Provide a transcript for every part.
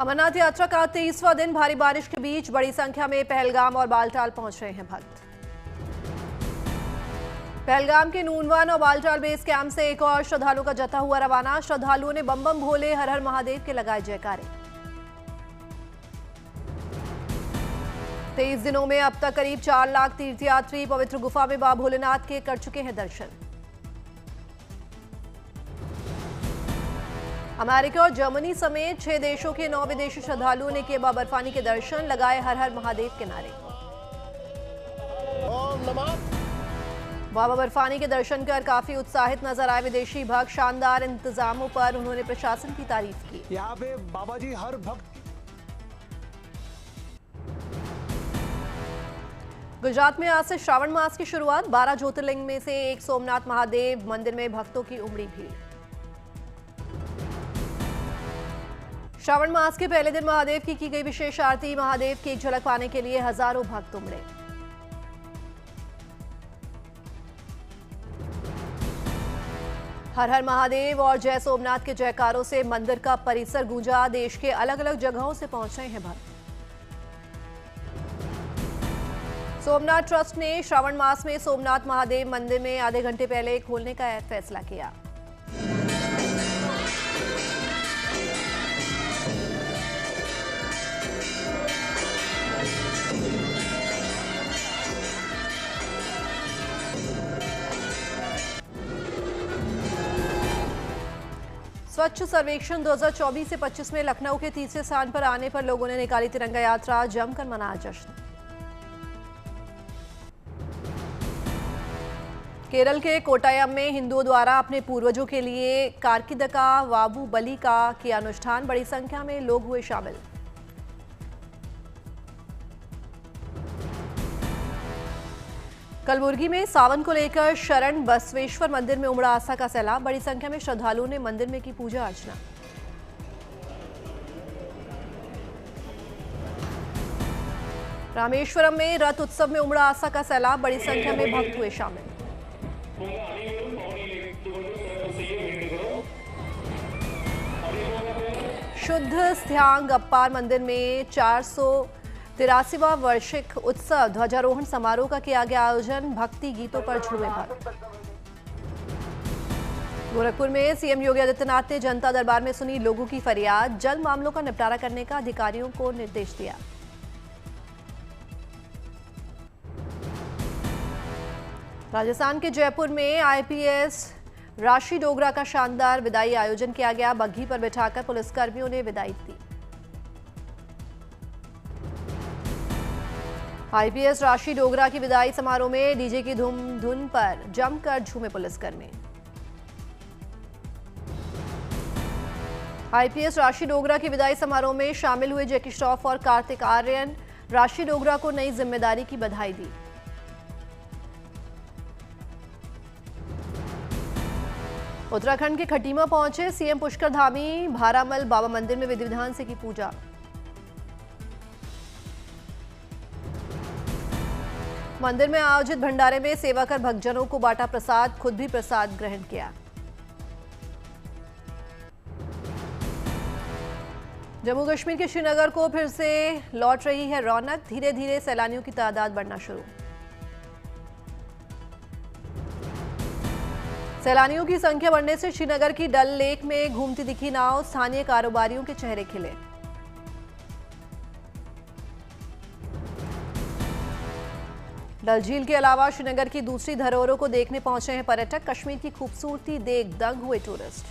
अमरनाथ यात्रा का 30वां दिन भारी बारिश के बीच बड़ी संख्या में पहलगाम और बालटाल पहुंच रहे हैं भक्त। पहलगाम के नूनवन और बालटाल बेस कैंप से एक और श्रद्धालुओं का जत्था हुआ रवाना। श्रद्धालुओं ने बम बम भोले हर हर महादेव के लगाए जयकारे। 23 दिनों में अब तक करीब 4 लाख तीर्थयात्री पवित्र गुफा में बाबा भोलेनाथ के कर चुके हैं दर्शन। अमेरिका और जर्मनी समेत 6 देशों के 9 विदेशी श्रद्धालुओं ने किए बाबा बर्फानी के दर्शन, लगाए हर हर महादेव के नारे। बाबा बर्फानी के दर्शन कर काफी उत्साहित नजर आए विदेशी भक्त। शानदार इंतजामों पर उन्होंने प्रशासन की तारीफ की। यहाँ पे बाबा जी हर भक्त। गुजरात में आज से श्रावण मास की शुरुआत। 12 ज्योतिर्लिंग में से एक सोमनाथ महादेव मंदिर में भक्तों की उमड़ी भीड़। श्रावण मास के पहले दिन महादेव की गई विशेष आरती। महादेव की एक झलक पाने के लिए हजारों भक्त उमड़े। हर हर महादेव और जय सोमनाथ के जयकारों से मंदिर का परिसर गूंजा। देश के अलग अलग जगहों से पहुंच रहे हैं भक्त। सोमनाथ ट्रस्ट ने श्रावण मास में सोमनाथ महादेव मंदिर में आधे घंटे पहले खोलने का फैसला किया। स्वच्छ सर्वेक्षण 2024 से 25 में लखनऊ के तीसरे स्थान पर आने पर लोगों ने निकाली तिरंगा यात्रा, जमकर मनाया जश्न। केरल के कोट्टायम में हिंदुओं द्वारा अपने पूर्वजों के लिए कार्तिका वाबू बलि का किया अनुष्ठान। बड़ी संख्या में लोग हुए शामिल। कलबुर्गी में सावन को लेकर शरण बसवेश्वर मंदिर में उमड़ा आस्था का सैलाब। बड़ी संख्या में श्रद्धालुओं ने मंदिर में की पूजा अर्चना। रामेश्वरम में रथ उत्सव में उमड़ा आस्था का सैलाब। बड़ी संख्या में भक्त हुए शामिल। शुद्ध स्थ्यांग अप्पार मंदिर में 483वां वार्षिक उत्सव ध्वजारोहण समारोह का किया गया आयोजन। भक्ति गीतों पर झूमे भक्त। गोरखपुर में सीएम योगी आदित्यनाथ ने जनता दरबार में सुनी लोगों की फरियाद। जल्द मामलों का निपटारा करने का अधिकारियों को निर्देश दिया। राजस्थान के जयपुर में आईपीएस राशि डोगरा का शानदार विदाई आयोजन किया गया। बग्घी पर बिठाकर पुलिसकर्मियों ने विदाई दी। आईपीएस राशि डोगरा की विदाई समारोह में डीजे की धुन पर जमकर झूमे पुलिसकर्मी। आईपीएस राशि डोगरा की विदाई समारोह में शामिल हुए जैकी श्रॉफ और कार्तिक आर्यन। राशि डोगरा को नई जिम्मेदारी की बधाई दी। उत्तराखंड के खटीमा पहुंचे सीएम पुष्कर धामी। भारामल बाबा मंदिर में विधि विधान से की पूजा। मंदिर में आयोजित भंडारे में सेवा कर भक्तजनों को बांटा प्रसाद। खुद भी प्रसाद ग्रहण किया। जम्मू कश्मीर के श्रीनगर को फिर से लौट रही है रौनक। धीरे धीरे सैलानियों की तादाद बढ़ना शुरू। सैलानियों की संख्या बढ़ने से श्रीनगर की डल लेक में घूमती दिखी नाव। स्थानीय कारोबारियों के चेहरे खिले। डल झील के अलावा श्रीनगर की दूसरी धरोहरों को देखने पहुंचे हैं पर्यटक। कश्मीर की खूबसूरती देख दंग हुए टूरिस्ट।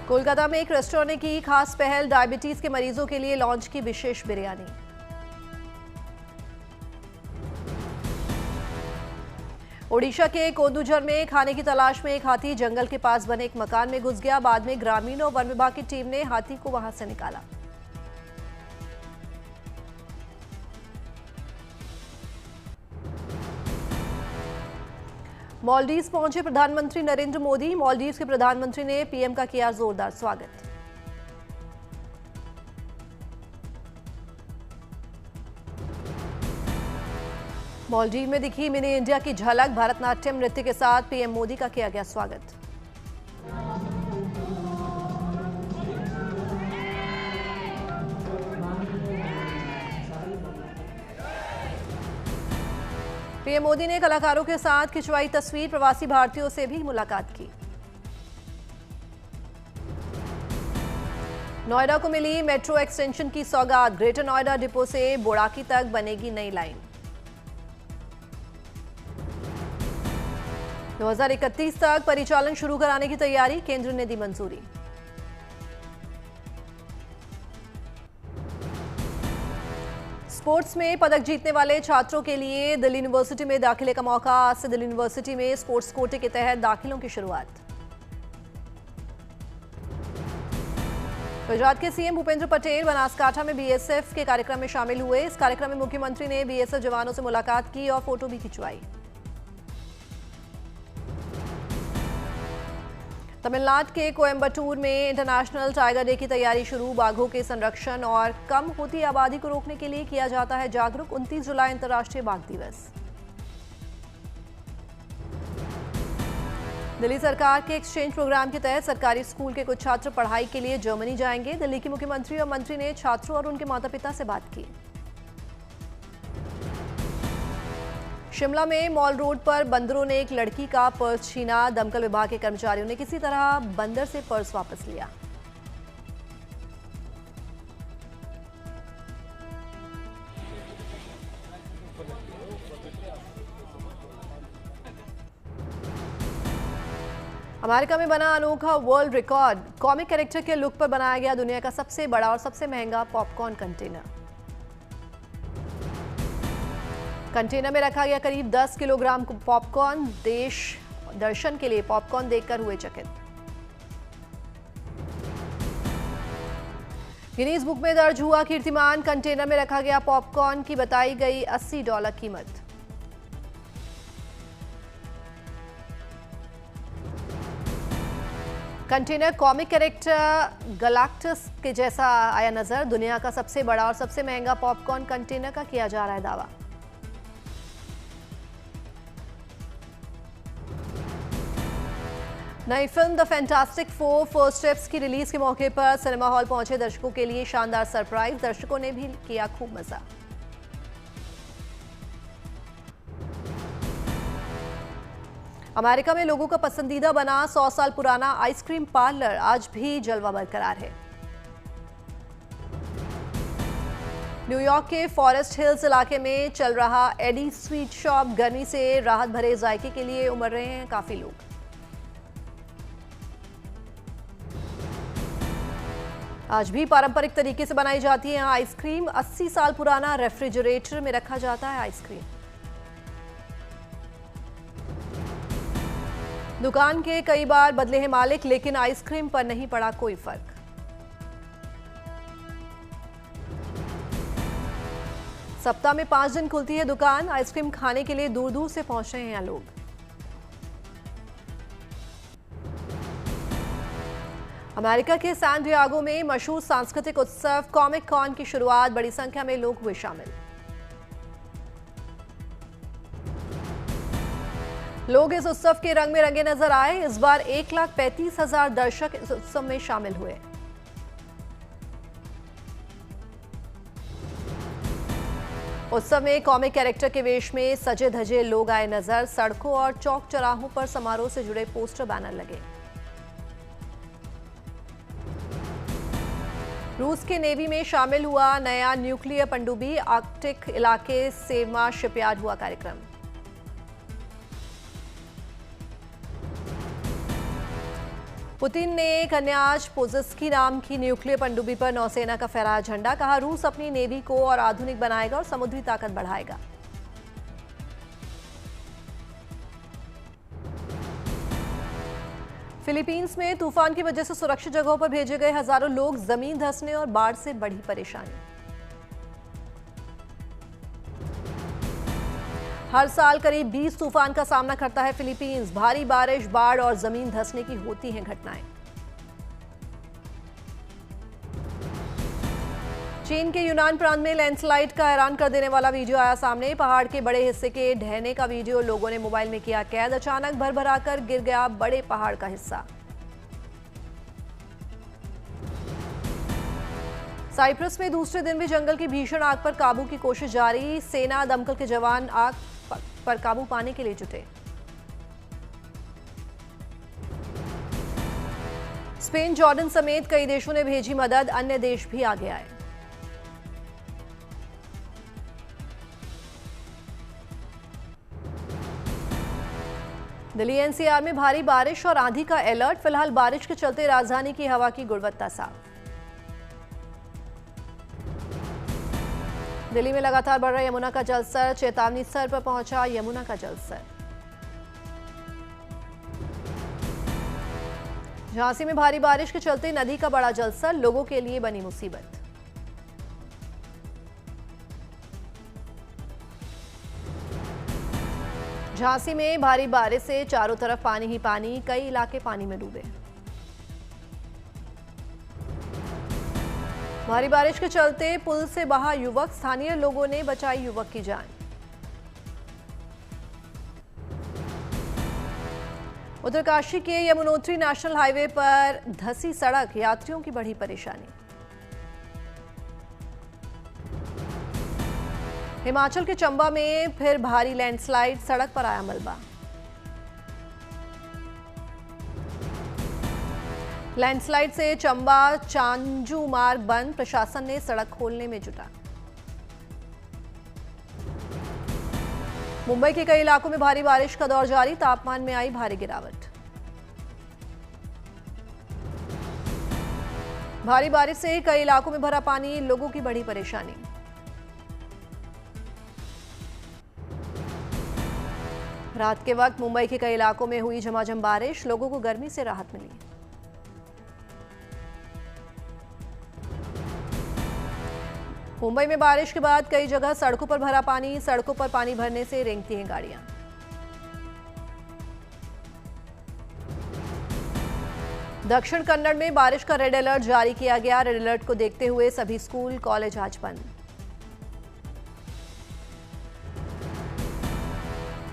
कोलकाता में एक रेस्टोरेंट ने की खास पहल। डायबिटीज के मरीजों के लिए लॉन्च की विशेष बिरयानी। ओडिशा के कोंदुझर में खाने की तलाश में एक हाथी जंगल के पास बने एक मकान में घुस गया। बाद में ग्रामीणों और वन विभाग की टीम ने हाथी को वहां से निकाला। मालदीव पहुंचे प्रधानमंत्री नरेंद्र मोदी। मालदीव के प्रधानमंत्री ने पीएम का किया जोरदार स्वागत। मालदीव में दिखी मिनी इंडिया की झलक। भारतनाट्यम नृत्य के साथ पीएम मोदी का किया गया स्वागत। पीएम मोदी ने कलाकारों के साथ खिंचवाई तस्वीर, प्रवासी भारतीयों से भी मुलाकात की। नोएडा को मिली मेट्रो एक्सटेंशन की सौगात, ग्रेटर नोएडा डिपो से बोड़ाकी तक बनेगी नई लाइन। 2031 तक परिचालन शुरू कराने की तैयारी, केंद्र ने दी मंजूरी। स्पोर्ट्स में पदक जीतने वाले छात्रों के लिए दिल्ली यूनिवर्सिटी में दाखिले का मौका, आज से दिल्ली यूनिवर्सिटी में स्पोर्ट्स कोटे के तहत दाखिलों की शुरुआत। गुजरात के सीएम भूपेंद्र पटेल बनासकांठा में बीएसएफ के कार्यक्रम में शामिल हुए। इस कार्यक्रम में मुख्यमंत्री ने बीएसएफ जवानों से मुलाकात की और फोटो भी खिंचवाई। तमिलनाडु के कोयम्बटूर में इंटरनेशनल टाइगर डे की तैयारी शुरू, बाघों के संरक्षण और कम होती आबादी को रोकने के लिए किया जाता है जागरूक। 29 जुलाई अंतर्राष्ट्रीय बाघ दिवस। दिल्ली सरकार के एक्सचेंज प्रोग्राम के तहत सरकारी स्कूल के कुछ छात्र पढ़ाई के लिए जर्मनी जाएंगे। दिल्ली की मुख्यमंत्री और मंत्री ने छात्रों और उनके माता पिता से बात की। शिमला में मॉल रोड पर बंदरों ने एक लड़की का पर्स छीना, दमकल विभाग के कर्मचारियों ने किसी तरह बंदर से पर्स वापस लिया। अमेरिका में बना अनोखा वर्ल्ड रिकॉर्ड, कॉमिक कैरेक्टर के लुक पर बनाया गया दुनिया का सबसे बड़ा और सबसे महंगा पॉपकॉर्न कंटेनर। कंटेनर में रखा गया करीब 10 किलोग्राम पॉपकॉर्न। देश दर्शन के लिए पॉपकॉर्न देखकर हुए चकित। गिनीज बुक में दर्ज हुआ कीर्तिमान, कंटेनर में रखा गया पॉपकॉर्न की बताई गई $80 कीमत। कंटेनर कॉमिक कैरेक्टर गैलाक्टस के जैसा आया नजर। दुनिया का सबसे बड़ा और सबसे महंगा पॉपकॉर्न कंटेनर का किया जा रहा है दावा। नई film the fantastic four first steps की रिलीज के मौके पर सिनेमा हॉल पहुंचे दर्शकों के लिए शानदार सरप्राइज, दर्शकों ने भी किया खूब मजा। अमेरिका में लोगों का पसंदीदा बना 100 साल पुराना आइसक्रीम पार्लर, आज भी जलवा बरकरार है। न्यूयॉर्क के फॉरेस्ट हिल्स इलाके में चल रहा एडी स्वीट शॉप, गर्मी से राहत भरे जायके के लिए उमड़ रहे हैं काफी लोग। आज भी पारंपरिक तरीके से बनाई जाती है आइसक्रीम। 80 साल पुराना रेफ्रिजरेटर में रखा जाता है आइसक्रीम। दुकान के कई बार बदले हैं मालिक, लेकिन आइसक्रीम पर नहीं पड़ा कोई फर्क। सप्ताह में 5 दिन खुलती है दुकान, आइसक्रीम खाने के लिए दूर दूर से पहुंच रहे हैं यहाँ लोग। अमेरिका के सैन डिएगो में मशहूर सांस्कृतिक उत्सव कॉमिक कॉन की शुरुआत, बड़ी संख्या में लोग हुए शामिल। लोग इस उत्सव के रंग में रंगे नजर आए। इस बार 1,35,000 दर्शक इस उत्सव में शामिल हुए। उत्सव में कॉमिक कैरेक्टर के वेश में सजे धजे लोग आए नजर। सड़कों और चौक चौराहों पर समारोह से जुड़े पोस्टर बैनर लगे। रूस के नेवी में शामिल हुआ नया न्यूक्लियर पनडुब्बी, आर्कटिक इलाके सेवा शिपयार्ड हुआ कार्यक्रम। पुतिन ने कन्याज पोजेस्की नाम की न्यूक्लियर पनडुब्बी पर नौसेना का फहराया झंडा, कहा रूस अपनी नेवी को और आधुनिक बनाएगा और समुद्री ताकत बढ़ाएगा। फिलीपींस में तूफान की वजह से सुरक्षित जगहों पर भेजे गए हजारों लोग, जमीन धंसने और बाढ़ से बढ़ी परेशानी। हर साल करीब 20 तूफान का सामना करता है फिलीपींस। भारी बारिश, बाढ़ और जमीन धंसने की होती हैं घटनाएं। चीन के यूनान प्रांत में लैंडस्लाइड का हैरान कर देने वाला वीडियो आया सामने। पहाड़ के बड़े हिस्से के ढहने का वीडियो लोगों ने मोबाइल में किया कैद। अचानक भरभरा कर गिर गया बड़े पहाड़ का हिस्सा। साइप्रस में दूसरे दिन भी जंगल की भीषण आग पर काबू की कोशिश जारी। सेना, दमकल के जवान आग पर काबू पाने के लिए जुटे। स्पेन, जॉर्डन समेत कई देशों ने भेजी मदद, अन्य देश भी आगे आए। दिल्ली एनसीआर में भारी बारिश और आंधी का अलर्ट, फिलहाल बारिश के चलते राजधानी की हवा की गुणवत्ता साफ। दिल्ली में लगातार बढ़ रहा यमुना का जलस्तर, चेतावनी स्तर पर पहुंचा यमुना का जलस्तर। झांसी में भारी बारिश के चलते नदी का बड़ा जलस्तर, लोगों के लिए बनी मुसीबत। झांसी में भारी बारिश से चारों तरफ पानी ही पानी, कई इलाके पानी में डूबे। भारी बारिश के चलते पुल से बहा युवक, स्थानीय लोगों ने बचाई युवक की जान। उत्तरकाशी के यमुनोत्री नेशनल हाईवे पर धंसी सड़क, यात्रियों की बढ़ी परेशानी। हिमाचल के चंबा में फिर भारी लैंडस्लाइड, सड़क पर आया मलबा। लैंडस्लाइड से चंबा चांजू मार्ग बंद, प्रशासन ने सड़क खोलने में जुटा। मुंबई के कई इलाकों में भारी बारिश का दौर जारी, तापमान में आई भारी गिरावट। भारी बारिश से कई इलाकों में भरा पानी, लोगों की बढ़ी परेशानी। रात के वक्त मुंबई के कई इलाकों में हुई झमाझम बारिश, लोगों को गर्मी से राहत मिली। मुंबई में बारिश के बाद कई जगह सड़कों पर भरा पानी, सड़कों पर पानी भरने से रेंगती हैं गाड़ियां। दक्षिण कन्नड़ में बारिश का रेड अलर्ट जारी किया गया, रेड अलर्ट को देखते हुए सभी स्कूल कॉलेज आज बंद।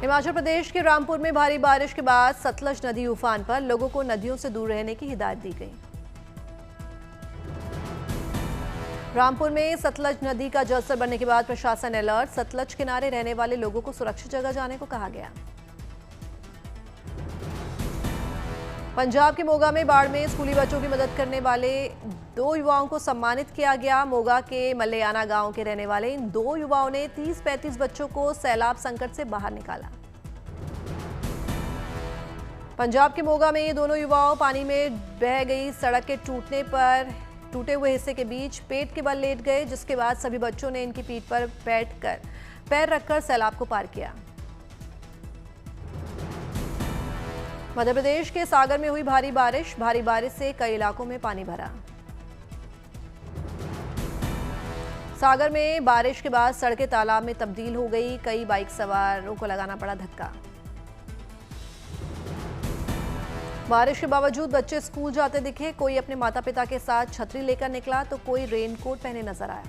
हिमाचल प्रदेश के रामपुर में भारी बारिश के बाद सतलज नदी उफान पर, लोगों को नदियों से दूर रहने की हिदायत दी गई। रामपुर में सतलज नदी का जलस्तर बढ़ने के बाद प्रशासन अलर्ट, सतलज किनारे रहने वाले लोगों को सुरक्षित जगह जाने को कहा गया। पंजाब के मोगा में बाढ़ में स्कूली बच्चों की मदद करने वाले 2 युवाओं को सम्मानित किया गया। मोगा के मल्लयाना गांव के रहने वाले इन 2 युवाओं ने 30-35 बच्चों को सैलाब संकट से बाहर निकाला। पंजाब के मोगा में ये दोनों युवाओं पानी में बह गई सड़क के टूटे हुए हिस्से के बीच पेट के बल लेट गए, जिसके बाद सभी बच्चों ने इनकी पीठ पर पैर रखकर सैलाब को पार किया। मध्य प्रदेश के सागर में हुई भारी बारिश से कई इलाकों में पानी भरा। सागर में बारिश के बाद सड़कें तालाब में तब्दील हो गई, कई बाइक सवारों को लगाना पड़ा धक्का। बारिश के बावजूद बच्चे स्कूल जाते दिखे, कोई अपने माता पिता के साथ छतरी लेकर निकला तो कोई रेनकोट पहने नजर आया।